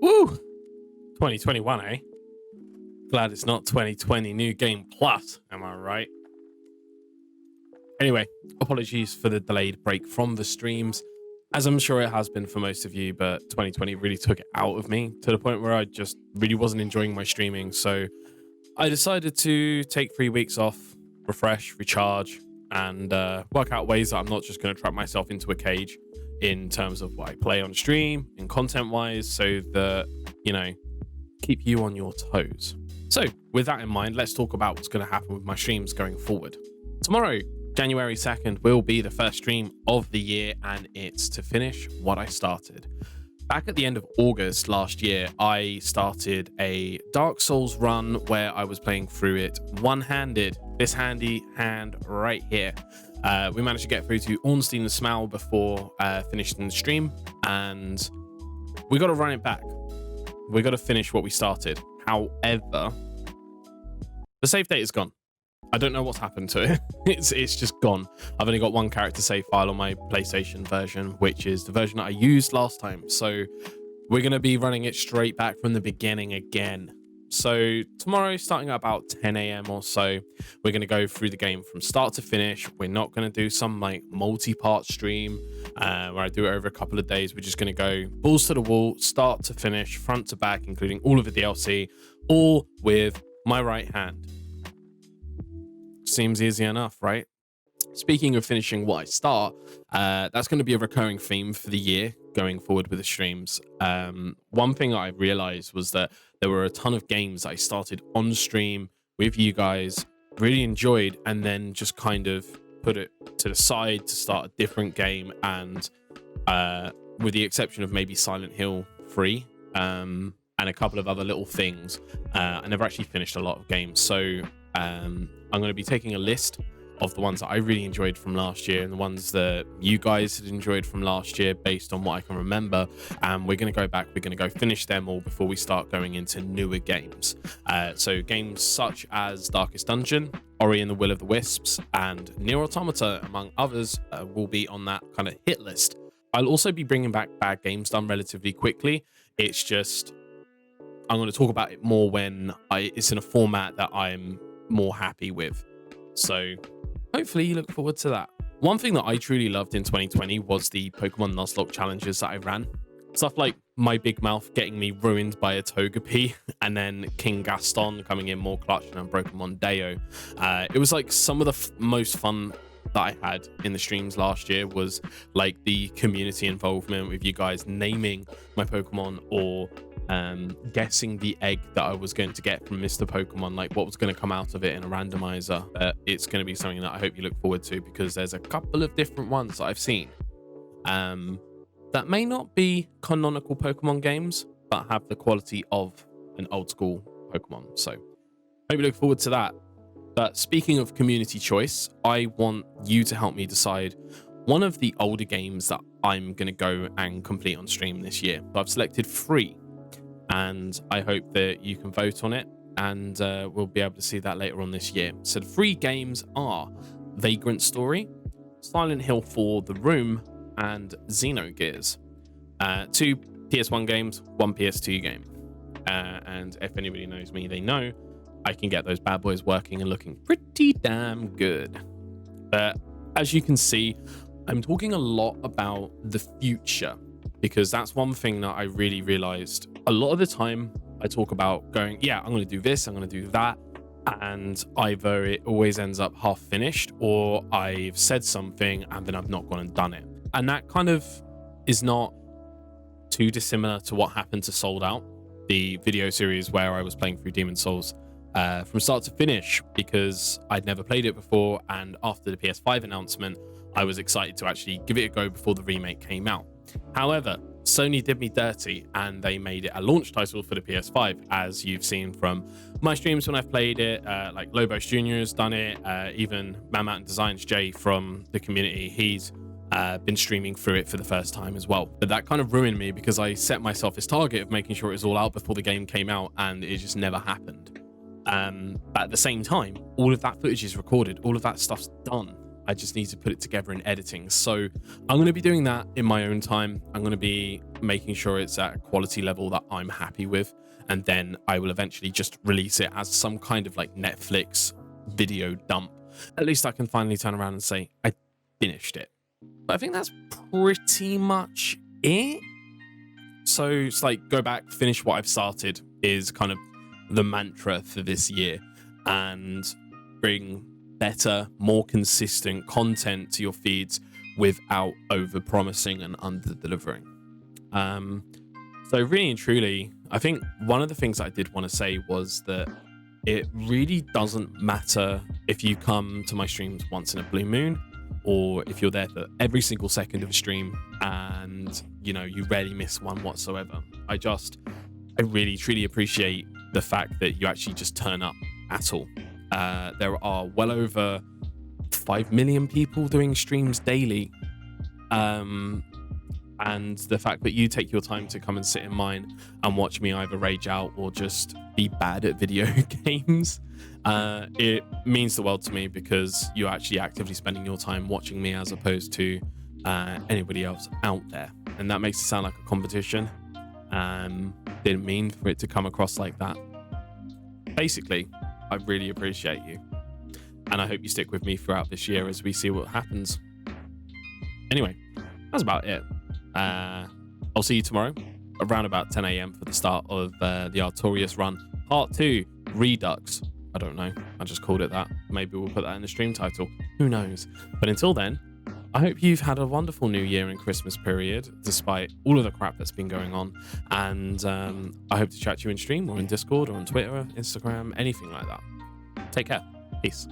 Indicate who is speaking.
Speaker 1: Woo! 2021, eh? Glad it's not 2020 New Game Plus, am I right? Anyway, apologies for the delayed break from the streams, as I'm sure it has been for most of you, but 2020 really took it out of me to the point where I just really wasn't enjoying my streaming. So I decided to take 3 weeks off, refresh, recharge, and work out ways that I'm not just going to trap myself into a cage in terms of what I play on stream and content wise, so that, you know, keep you on your toes. So with that in mind, let's talk about what's going to happen with my streams going forward. Tomorrow, January 2nd, will be the first stream of the year, and it's to finish what I started. Back at the end of August last year, I started a Dark Souls run where I was playing through it one-handed, this handy hand right here. We managed to get through to Ornstein the Smell before finishing the stream, and we got to run it back. We got to finish what we started. However, the save data is gone. I don't know what's happened to it. It's just gone. I've only got one character save file on my PlayStation version, which is the version that I used last time. So we're going to be running it straight back from the beginning again. So tomorrow, starting at about 10 a.m. or so, we're going to go through the game from start to finish. We're not going to do some like multi-part stream where I do it over a couple of days. We're just going to go balls to the wall, start to finish, front to back, including all of the DLC, all with my right hand. Seems easy enough, right? Speaking of finishing what I start, that's going to be a recurring theme for the year going forward with the streams. One thing I realized was that there were a ton of games I started on stream with you guys, really enjoyed, and then just kind of put it to the side to start a different game. And with the exception of maybe Silent Hill 3 and a couple of other little things, I never actually finished a lot of games. So I'm going to be taking a list of the ones that I really enjoyed from last year and the ones that you guys had enjoyed from last year based on what I can remember, and we're going to go back, we're going to go finish them all before we start going into newer games. So games such as Darkest Dungeon, Ori and the Will of the Wisps, and Nier Automata, among others, will be on that kind of hit list. I'll also be bringing back bad games done relatively quickly. It's just I'm going to talk about it more when it's in a format that I'm more happy with. So hopefully you look forward to that. One thing that I truly loved in 2020 was the Pokemon Nuzlocke challenges that I ran. Stuff like My Big Mouth getting me ruined by a Togepi, and then King Gaston coming in more clutch than Unbroken Mondeo. It was like some of the most fun that I had in the streams last year was like the community involvement with you guys naming my Pokemon or guessing the egg that I was going to get from Mr. Pokemon, like what was going to come out of it in a randomizer. It's going to be something that I hope you look forward to, because there's a couple of different ones that I've seen that may not be canonical Pokemon games, but have the quality of an old school Pokemon. So hope you look forward to that. But speaking of community choice, I want you to help me decide one of the older games that I'm going to go and complete on stream this year. So I've selected 3. And I hope that you can vote on it, and we'll be able to see that later on this year. So the 3 games are Vagrant Story, Silent Hill 4 The Room, and Xenogears. 2 PS1 games, 1 PS2 game. And if anybody knows me, they know I can get those bad boys working and looking pretty damn good. But as you can see, I'm talking a lot about the future, because that's one thing that I really realized. A lot of the time I talk about going, yeah, I'm going to do this, I'm going to do that, and either it always ends up half finished, or I've said something and then I've not gone and done it. And that kind of is not too dissimilar to what happened to Sold Out, the video series where I was playing through Demon's Souls from start to finish, because I'd never played it before, and after the PS5 announcement, I was excited to actually give it a go before the remake came out. However, Sony did me dirty, and they made it a launch title for the PS5, as you've seen from my streams when I've played it. Like Lobos Jr. has done it, even Man Mountain Designs, Jay from the community, he's been streaming through it for the first time as well. But that kind of ruined me, because I set myself this target of making sure it was all out before the game came out, and it just never happened. But at the same time, all of that footage is recorded, all of that stuff's done. I just need to put it together in editing. So I'm going to be doing that in my own time. I'm going to be making sure it's at a quality level that I'm happy with. And then I will eventually just release it as some kind of like Netflix video dump. At least I can finally turn around and say, I finished it. But I think that's pretty much it. So it's like, go back, finish what I've started is kind of the mantra for this year, and bring better, more consistent content to your feeds without over promising and under delivering. So really and truly, I think one of the things I did want to say was that it really doesn't matter if you come to my streams once in a blue moon, or if you're there for every single second of a stream and you rarely miss one whatsoever. I really truly appreciate the fact that you actually just turn up at all. There are well over 5 million people doing streams daily. And the fact that you take your time to come and sit in mine and watch me either rage out or just be bad at video games, it means the world to me, because you're actually actively spending your time watching me as opposed to anybody else out there. And that makes it sound like a competition. Didn't mean for it to come across like that. Basically, I really appreciate you, and I hope you stick with me throughout this year as we see what happens. Anyway, that's about it. I'll see you tomorrow around about 10 a.m. for the start of the Artorias run, part 2, Redux. I don't know, I just called it that. Maybe we'll put that in the stream title, who knows. But until then, I hope you've had a wonderful New Year and Christmas period, despite all of the crap that's been going on. And I hope to chat to you in stream or in Discord or on Twitter, Instagram, anything like that. Take care. Peace.